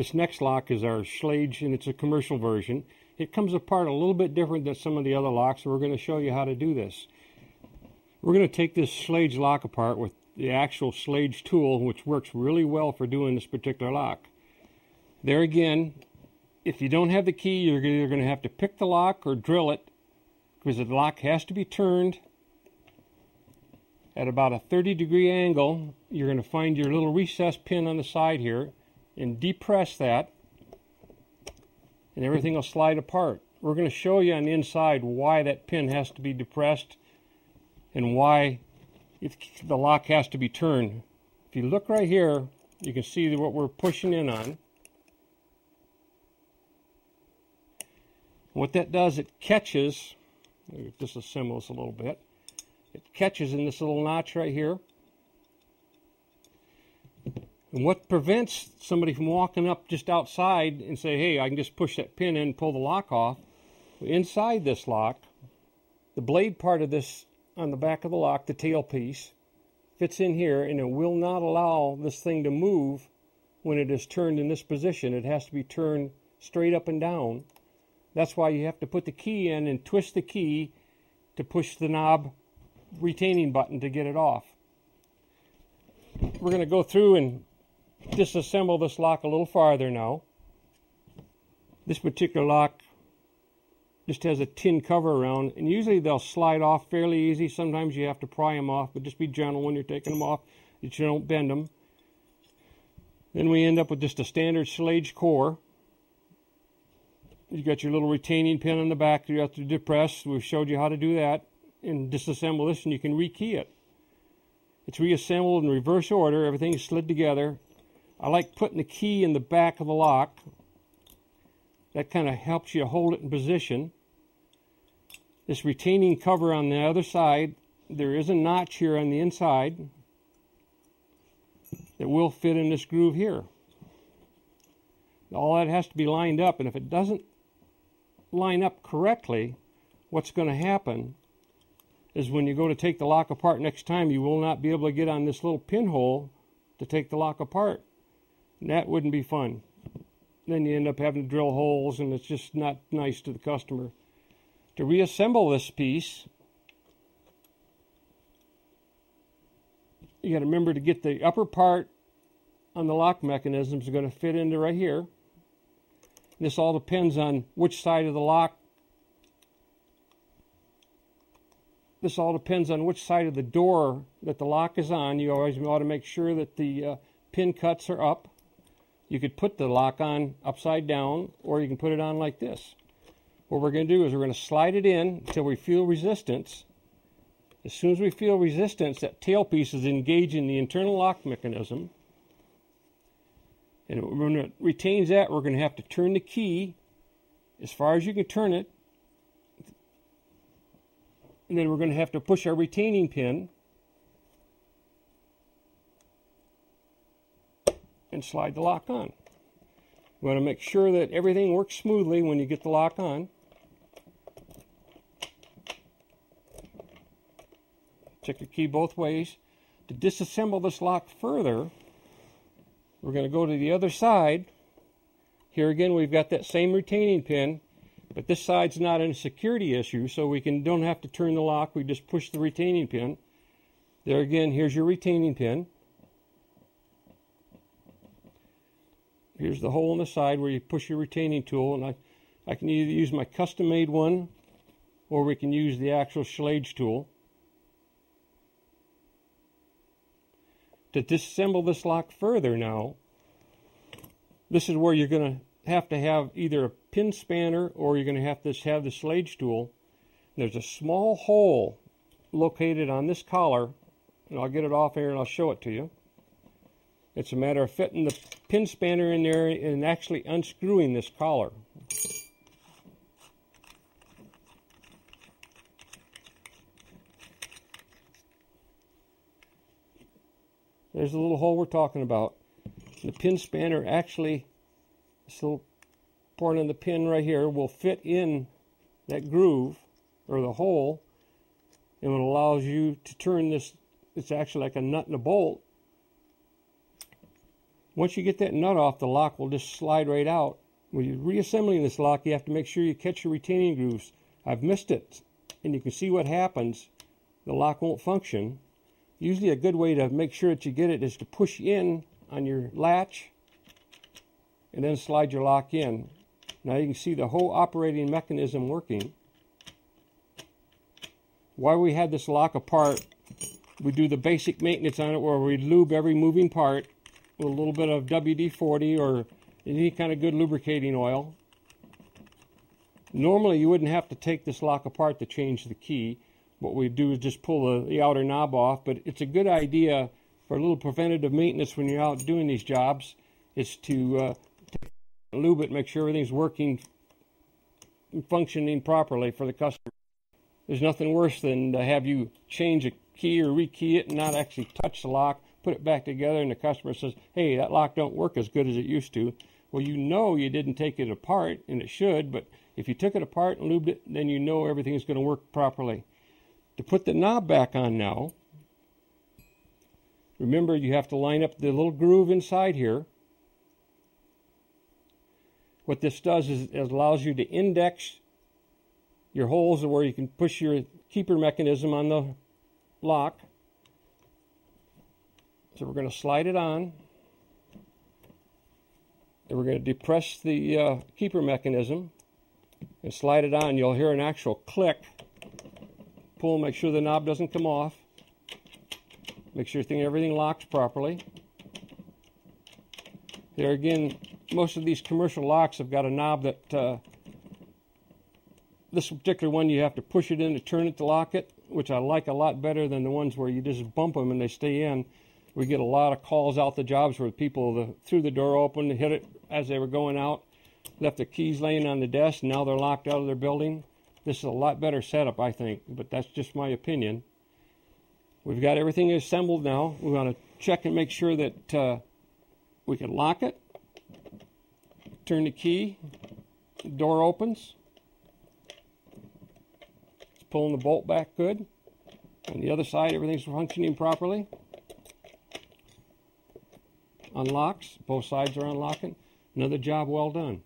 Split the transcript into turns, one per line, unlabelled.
This next lock is our Schlage, and it's a commercial version. It comes apart a little bit different than some of the other locks, so we're going to show you how to do this. We're going to take this Schlage lock apart with the actual Schlage tool, which works really well for doing this particular lock. There again, if you don't have the key, you're either going to have to pick the lock or drill it, because the lock has to be turned at about a 30-degree angle. You're going to find your little recessed pin on the side here and depress that, and everything will slide apart. We're going to show you on the inside why that pin has to be depressed and why the lock has to be turned. If you look right here, you can see what we're pushing in on. What that does, it catches, let me disassemble this a little bit, it catches in this little notch right here. And what prevents somebody from walking up just outside and say, hey, I can just push that pin in and pull the lock off. Inside this lock, the blade part of this on the back of the lock, the tail piece, fits in here, and it will not allow this thing to move when it is turned in this position. It has to be turned straight up and down. That's why you have to put the key in and twist the key to push the knob retaining button to get it off. We're going to go through and disassemble this lock a little farther now. This particular lock just has a tin cover around, and usually they'll slide off fairly easy. Sometimes you have to pry them off, but just be gentle when you're taking them off that you don't bend them. Then we end up with just a standard Schlage core. You got your little retaining pin on the back you have to depress. We've showed you how to do that, and disassemble this, and you can rekey it. It's reassembled in reverse order. Everything's slid together. I like putting the key in the back of the lock. That kind of helps you hold it in position. This retaining cover on the other side, there is a notch here on the inside that will fit in this groove here. All that has to be lined up, and if it doesn't line up correctly, what's going to happen is when you go to take the lock apart next time, you will not be able to get on this little pinhole to take the lock apart. And that wouldn't be fun. Then you end up having to drill holes, and it's just not nice to the customer. To reassemble this piece, you got to remember to get the upper part on the lock mechanism is going to fit into right here. This all depends on which side of the lock. This all depends on which side of the door that the lock is on. You always ought to make sure that the pin cuts are up. You could put the lock on upside down, or you can put it on like this. What we're going to do is we're going to slide it in until we feel resistance. As soon as we feel resistance, that tailpiece is engaging the internal lock mechanism. And when it retains that, we're going to have to turn the key as far as you can turn it. And then we're going to have to push our retaining pin and slide the lock on. We want to make sure that everything works smoothly when you get the lock on. Check your key both ways. To disassemble this lock further, we're going to go to the other side. Here again, we've got that same retaining pin, but this side's not a security issue, so we don't have to turn the lock. We just push the retaining pin. There again, here's your retaining pin. Here's the hole in the side where you push your retaining tool, and I can either use my custom-made one, or we can use the actual Schlage tool. To disassemble this lock further now, this is where you're going to have either a pin spanner, or you're going to have the Schlage tool. There's a small hole located on this collar, and I'll get it off here and I'll show it to you. It's a matter of fitting the pin spanner in there and actually unscrewing this collar. There's the little hole we're talking about. The pin spanner actually, this little part on the pin right here will fit in that groove or the hole, and it allows you to turn this. It's actually like a nut and a bolt. Once you get that nut off, the lock will just slide right out. When you're reassembling this lock, you have to make sure you catch your retaining grooves. I've missed it, and you can see what happens. The lock won't function. Usually a good way to make sure that you get it is to push in on your latch and then slide your lock in. Now you can see the whole operating mechanism working. While we had this lock apart, we do the basic maintenance on it where we lube every moving part with a little bit of WD-40 or any kind of good lubricating oil. Normally you wouldn't have to take this lock apart to change the key. What we do is just pull the outer knob off, but it's a good idea for a little preventative maintenance when you're out doing these jobs is to lube it, make sure everything's working and functioning properly for the customer. There's nothing worse than to have you change a key or rekey it and not actually touch the lock, put it back together, and the customer says, hey, that lock don't work as good as it used to. Well, you know you didn't take it apart, and it should, but if you took it apart and lubed it, then you know everything is going to work properly. To put the knob back on now, remember you have to line up the little groove inside here. What this does is it allows you to index your holes where you can push your keeper mechanism on the lock. So we're going to slide it on. And we're going to depress the keeper mechanism and slide it on. You'll hear an actual click. Pull, make sure the knob doesn't come off. Make sure everything locks properly. There again, most of these commercial locks have got a knob that this particular one you have to push it in to turn it to lock it, which I like a lot better than the ones where you just bump them and they stay in. We get a lot of calls out the jobs where people threw the door open, hit it as they were going out, left their keys laying on the desk, and now they're locked out of their building. This is a lot better setup, I think, but that's just my opinion. We've got everything assembled now. We want to check and make sure that we can lock it. Turn the key. The door opens. It's pulling the bolt back good. On the other side, everything's functioning properly. Unlocks. Both sides are unlocking. Another job well done.